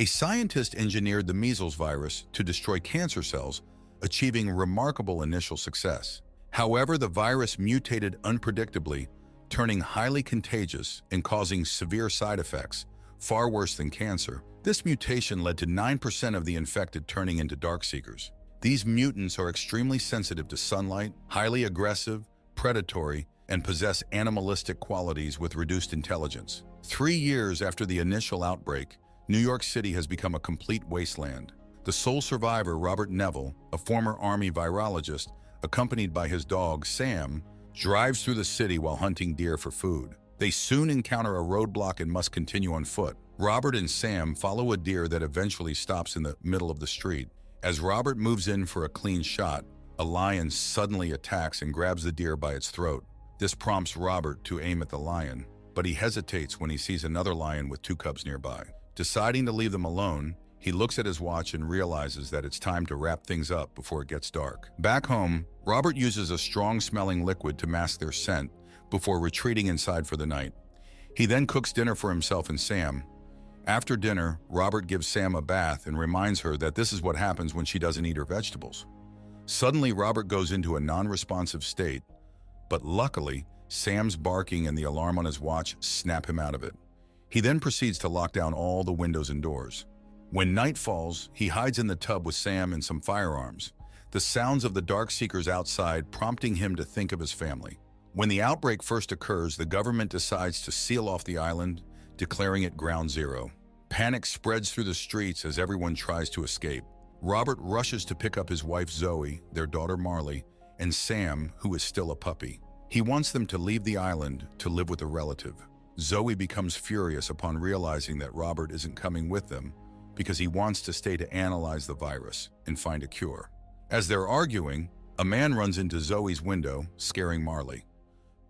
A scientist engineered the measles virus to destroy cancer cells, achieving remarkable initial success. However, the virus mutated unpredictably, turning highly contagious and causing severe side effects, far worse than cancer. This mutation led to 9% of the infected turning into darkseekers. These mutants are extremely sensitive to sunlight, highly aggressive, predatory, and possess animalistic qualities with reduced intelligence. 3 years after the initial outbreak, New York City has become a complete wasteland. The sole survivor, Robert Neville, a former Army virologist, accompanied by his dog, Sam, drives through the city while hunting deer for food. They soon encounter a roadblock and must continue on foot. Robert and Sam follow a deer that eventually stops in the middle of the street. As Robert moves in for a clean shot, a lion suddenly attacks and grabs the deer by its throat. This prompts Robert to aim at the lion, but he hesitates when he sees another lion with 2 cubs nearby. Deciding to leave them alone, he looks at his watch and realizes that it's time to wrap things up before it gets dark. Back home, Robert uses a strong-smelling liquid to mask their scent before retreating inside for the night. He then cooks dinner for himself and Sam. After dinner, Robert gives Sam a bath and reminds her that this is what happens when she doesn't eat her vegetables. Suddenly, Robert goes into a non-responsive state, but luckily, Sam's barking and the alarm on his watch snap him out of it. He then proceeds to lock down all the windows and doors. When night falls, he hides in the tub with Sam and some firearms, the sounds of the darkseekers outside prompting him to think of his family. When the outbreak first occurs, the government decides to seal off the island, declaring it ground zero. Panic spreads through the streets as everyone tries to escape. Robert rushes to pick up his wife Zoe, their daughter Marley, and Sam, who is still a puppy. He wants them to leave the island to live with a relative. Zoe becomes furious upon realizing that Robert isn't coming with them because he wants to stay to analyze the virus and find a cure. As they're arguing, a man runs into Zoe's window, scaring Marley.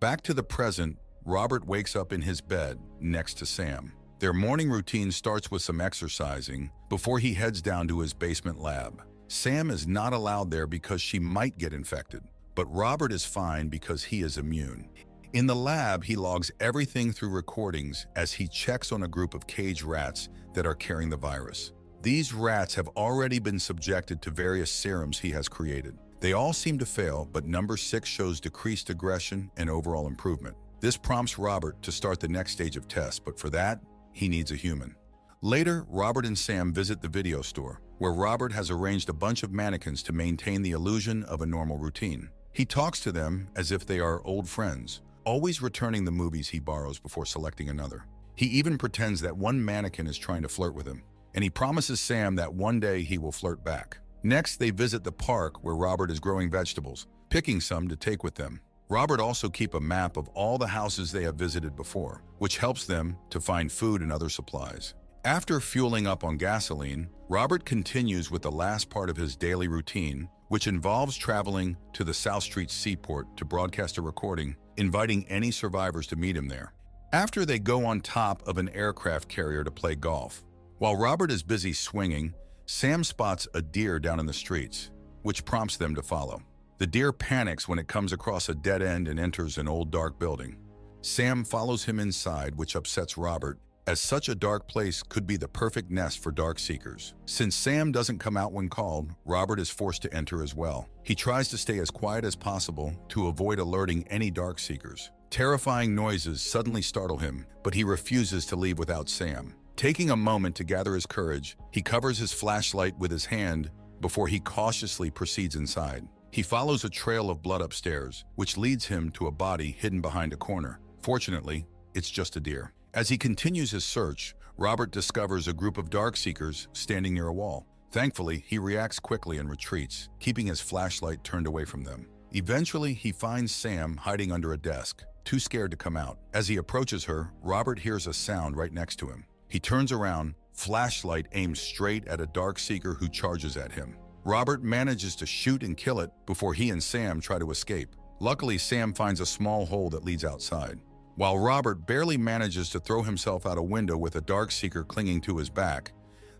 Back to the present, Robert wakes up in his bed next to Sam. Their morning routine starts with some exercising before he heads down to his basement lab. Sam is not allowed there because she might get infected, but Robert is fine because he is immune. In the lab, he logs everything through recordings as he checks on a group of cage rats that are carrying the virus. These rats have already been subjected to various serums he has created. They all seem to fail, but number 6 shows decreased aggression and overall improvement. This prompts Robert to start the next stage of tests, but for that, he needs a human. Later, Robert and Sam visit the video store, where Robert has arranged a bunch of mannequins to maintain the illusion of a normal routine. He talks to them as if they are old friends, always returning the movies he borrows before selecting another. He even pretends that one mannequin is trying to flirt with him, and he promises Sam that one day he will flirt back. Next, they visit the park where Robert is growing vegetables, picking some to take with them. Robert also keeps a map of all the houses they have visited before, which helps them to find food and other supplies. After fueling up on gasoline, Robert continues with the last part of his daily routine, which involves traveling to the South Street Seaport to broadcast a recording, inviting any survivors to meet him there. After they go on top of an aircraft carrier to play golf. While Robert is busy swinging, Sam spots a deer down in the streets, which prompts them to follow. The deer panics when it comes across a dead end and enters an old dark building. Sam follows him inside, which upsets Robert, as such a dark place could be the perfect nest for dark seekers. Since Sam doesn't come out when called, Robert is forced to enter as well. He tries to stay as quiet as possible to avoid alerting any dark seekers. Terrifying noises suddenly startle him, but he refuses to leave without Sam. Taking a moment to gather his courage, he covers his flashlight with his hand before he cautiously proceeds inside. He follows a trail of blood upstairs, which leads him to a body hidden behind a corner. Fortunately, it's just a deer. As he continues his search, Robert discovers a group of darkseekers standing near a wall. Thankfully, he reacts quickly and retreats, keeping his flashlight turned away from them. Eventually, he finds Sam hiding under a desk, too scared to come out. As he approaches her, Robert hears a sound right next to him. He turns around, flashlight aimed straight at a darkseeker who charges at him. Robert manages to shoot and kill it before he and Sam try to escape. Luckily, Sam finds a small hole that leads outside. While Robert barely manages to throw himself out a window with a darkseeker clinging to his back,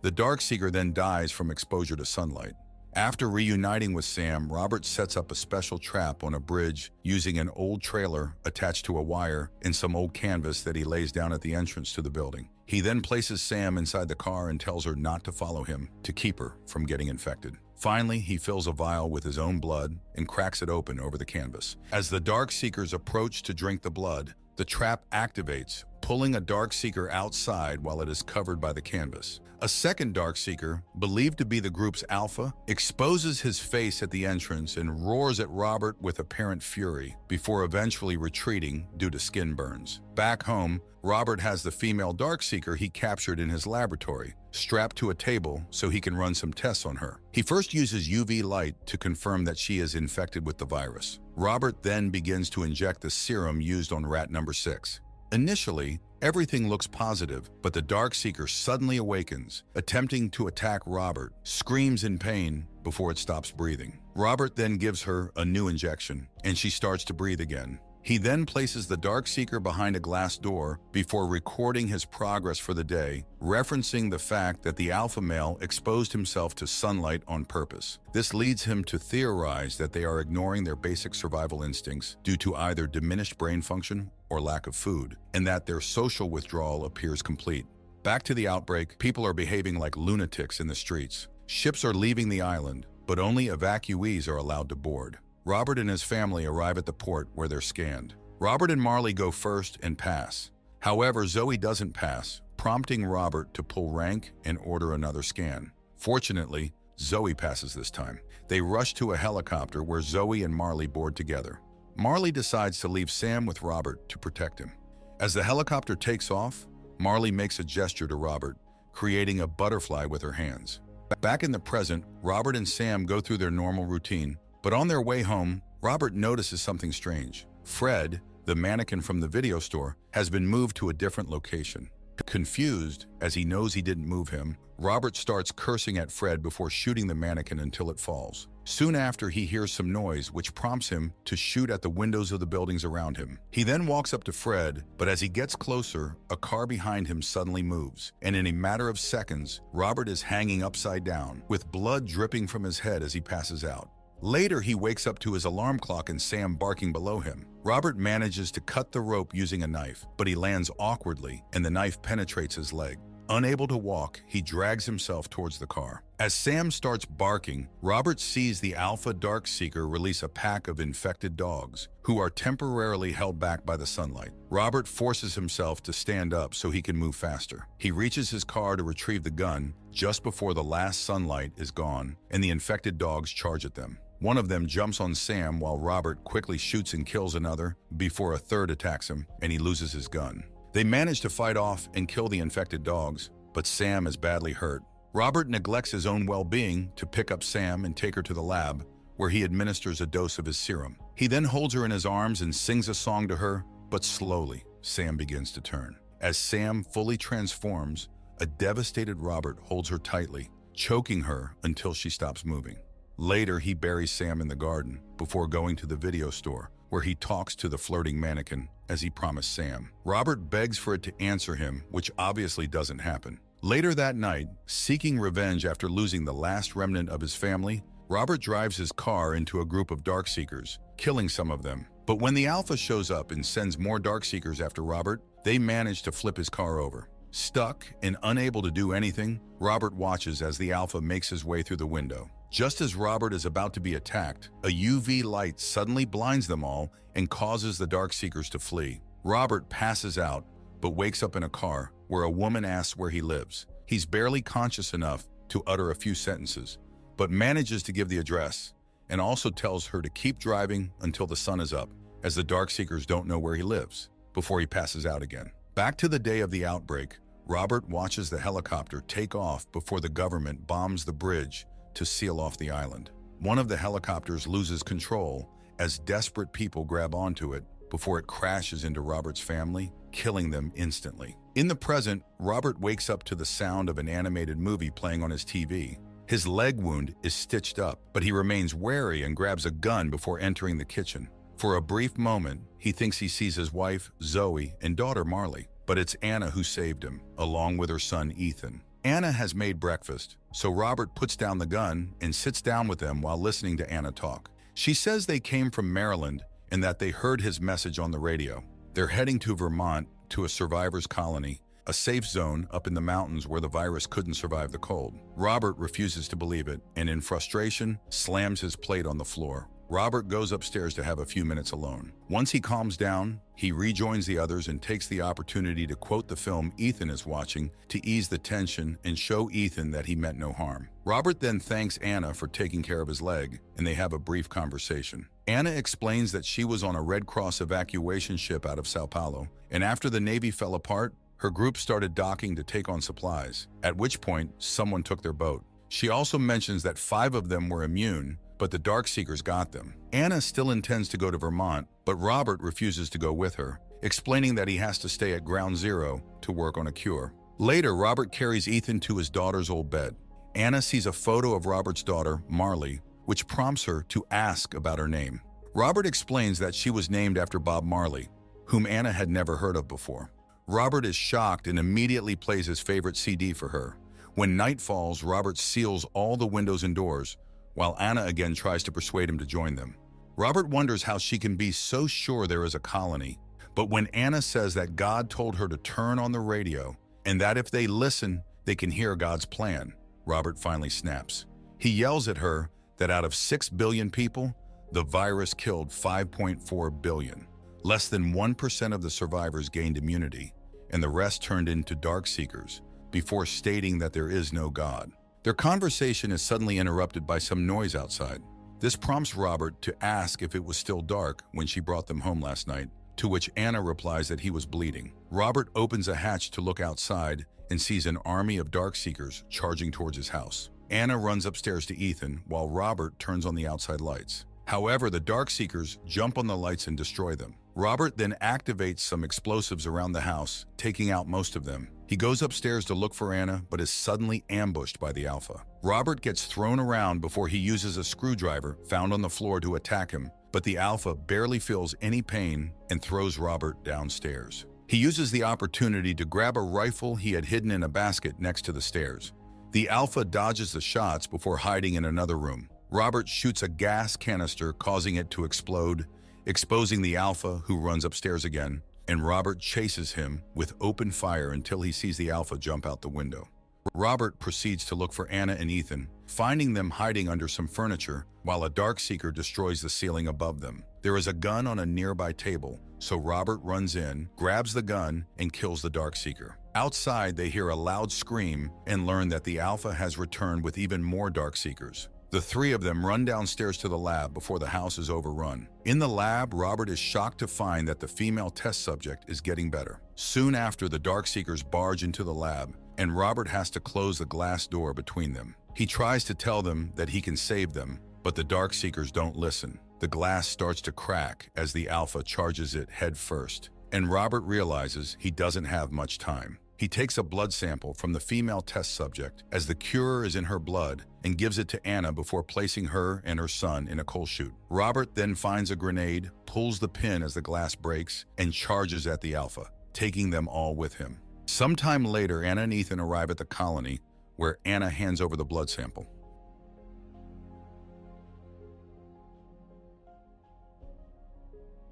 the darkseeker then dies from exposure to sunlight. After reuniting with Sam, Robert sets up a special trap on a bridge using an old trailer attached to a wire and some old canvas that he lays down at the entrance to the building. He then places Sam inside the car and tells her not to follow him to keep her from getting infected. Finally, he fills a vial with his own blood and cracks it open over the canvas. As the Darkseekers approach to drink the blood, the trap activates, pulling a Darkseeker outside while it is covered by the canvas. A second Darkseeker, believed to be the group's alpha, exposes his face at the entrance and roars at Robert with apparent fury, before eventually retreating due to skin burns. Back home, Robert has the female Darkseeker he captured in his laboratory, strapped to a table so he can run some tests on her. He first uses UV light to confirm that she is infected with the virus. Robert then begins to inject the serum used on rat number 6. Initially, everything looks positive, but the Darkseeker suddenly awakens, attempting to attack Robert, screams in pain before it stops breathing. Robert then gives her a new injection, and she starts to breathe again. He then places the Darkseeker behind a glass door before recording his progress for the day, referencing the fact that the alpha male exposed himself to sunlight on purpose. This leads him to theorize that they are ignoring their basic survival instincts due to either diminished brain function or lack of food, and that their social withdrawal appears complete. Back to the outbreak, people are behaving like lunatics in the streets. Ships are leaving the island, but only evacuees are allowed to board. Robert and his family arrive at the port where they're scanned. Robert and Marley go first and pass. However, Zoe doesn't pass, prompting Robert to pull rank and order another scan. Fortunately, Zoe passes this time. They rush to a helicopter where Zoe and Marley board together. Marley decides to leave Sam with Robert to protect him. As the helicopter takes off, Marley makes a gesture to Robert, creating a butterfly with her hands. Back in the present, Robert and Sam go through their normal routine, but on their way home, Robert notices something strange. Fred, the mannequin from the video store, has been moved to a different location. Confused, as he knows he didn't move him, Robert starts cursing at Fred before shooting the mannequin until it falls. Soon after, he hears some noise, which prompts him to shoot at the windows of the buildings around him. He then walks up to Fred, but as he gets closer, a car behind him suddenly moves, and in a matter of seconds, Robert is hanging upside down, with blood dripping from his head as he passes out. Later, he wakes up to his alarm clock and Sam barking below him. Robert manages to cut the rope using a knife, but he lands awkwardly and the knife penetrates his leg. Unable to walk, he drags himself towards the car. As Sam starts barking, Robert sees the Alpha Darkseeker release a pack of infected dogs, who are temporarily held back by the sunlight. Robert forces himself to stand up so he can move faster. He reaches his car to retrieve the gun just before the last sunlight is gone and the infected dogs charge at them. One of them jumps on Sam while Robert quickly shoots and kills another before a third attacks him and he loses his gun. They manage to fight off and kill the infected dogs, but Sam is badly hurt. Robert neglects his own well-being to pick up Sam and take her to the lab, where he administers a dose of his serum. He then holds her in his arms and sings a song to her, but slowly, Sam begins to turn. As Sam fully transforms, a devastated Robert holds her tightly, choking her until she stops moving. Later, he buries Sam in the garden before going to the video store, where he talks to the flirting mannequin as he promised Sam. Robert begs for it to answer him, which obviously doesn't happen. Later that night, seeking revenge after losing the last remnant of his family, Robert drives his car into a group of Darkseekers, killing some of them. But when the Alpha shows up and sends more Darkseekers after Robert, they manage to flip his car over. Stuck and unable to do anything, Robert watches as the Alpha makes his way through the window. Just as Robert is about to be attacked, a UV light suddenly blinds them all and causes the Darkseekers to flee. Robert passes out, but wakes up in a car where a woman asks where he lives. He's barely conscious enough to utter a few sentences, but manages to give the address, and also tells her to keep driving until the sun is up, as the Darkseekers don't know where he lives, before he passes out again. Back to the day of the outbreak, Robert watches the helicopter take off before the government bombs the bridge to seal off the island. One of the helicopters loses control as desperate people grab onto it before it crashes into Robert's family, killing them instantly. In the present, Robert wakes up to the sound of an animated movie playing on his TV. His leg wound is stitched up, but he remains wary and grabs a gun before entering the kitchen. For a brief moment, he thinks he sees his wife, Zoe, and daughter, Marley, but it's Anna who saved him, along with her son, Ethan. Anna has made breakfast, so Robert puts down the gun and sits down with them while listening to Anna talk. She says they came from Maryland and that they heard his message on the radio. They're heading to Vermont to a survivors' colony a safe zone up in the mountains where the virus couldn't survive the cold. Robert refuses to believe it and, in frustration, slams his plate on the floor. Robert goes upstairs to have a few minutes alone. Once he calms down, he rejoins the others and takes the opportunity to quote the film Ethan is watching to ease the tension and show Ethan that he meant no harm. Robert then thanks Anna for taking care of his leg, and they have a brief conversation. Anna explains that she was on a Red Cross evacuation ship out of Sao Paulo, and after the Navy fell apart, her group started docking to take on supplies, at which point someone took their boat. She also mentions that 5 of them were immune, but the Darkseekers got them. Anna still intends to go to Vermont, but Robert refuses to go with her, explaining that he has to stay at Ground Zero to work on a cure. Later, Robert carries Ethan to his daughter's old bed. Anna sees a photo of Robert's daughter, Marley, which prompts her to ask about her name. Robert explains that she was named after Bob Marley, whom Anna had never heard of before. Robert is shocked and immediately plays his favorite CD for her. When night falls, Robert seals all the windows and doors, while Anna again tries to persuade him to join them. Robert wonders how she can be so sure there is a colony, but when Anna says that God told her to turn on the radio and that if they listen, they can hear God's plan, Robert finally snaps. He yells at her that out of 6 billion people, the virus killed 5.4 billion. Less than 1% of the survivors gained immunity, and the rest turned into Darkseekers, before stating that there is no God. Their conversation is suddenly interrupted by some noise outside. This prompts Robert to ask if it was still dark when she brought them home last night, to which Anna replies that he was bleeding. Robert opens a hatch to look outside and sees an army of Darkseekers charging towards his house. Anna runs upstairs to Ethan while Robert turns on the outside lights. However, the Darkseekers jump on the lights and destroy them. Robert then activates some explosives around the house, taking out most of them. He goes upstairs to look for Anna, but is suddenly ambushed by the Alpha. Robert gets thrown around before he uses a screwdriver found on the floor to attack him, but the Alpha barely feels any pain and throws Robert downstairs. He uses the opportunity to grab a rifle he had hidden in a basket next to the stairs. The Alpha dodges the shots before hiding in another room. Robert shoots a gas canister, causing it to explode, exposing the Alpha, who runs upstairs again, and Robert chases him with open fire until he sees the Alpha jump out the window. Robert proceeds to look for Anna and Ethan, finding them hiding under some furniture while a Darkseeker destroys the ceiling above them. There is a gun on a nearby table, so Robert runs in, grabs the gun, and kills the Darkseeker. Outside, they hear a loud scream and learn that the Alpha has returned with even more Darkseekers. The 3 of them run downstairs to the lab before the house is overrun. In the lab, Robert is shocked to find that the female test subject is getting better. Soon after, the Darkseekers barge into the lab, and Robert has to close the glass door between them. He tries to tell them that he can save them, but the Darkseekers don't listen. The glass starts to crack as the Alpha charges it head first, and Robert realizes he doesn't have much time. He takes a blood sample from the female test subject, as the cure is in her blood, and gives it to Anna before placing her and her son in a coal chute. Robert then finds a grenade, pulls the pin as the glass breaks, and charges at the Alpha, taking them all with him. Sometime later, Anna and Ethan arrive at the colony, where Anna hands over the blood sample.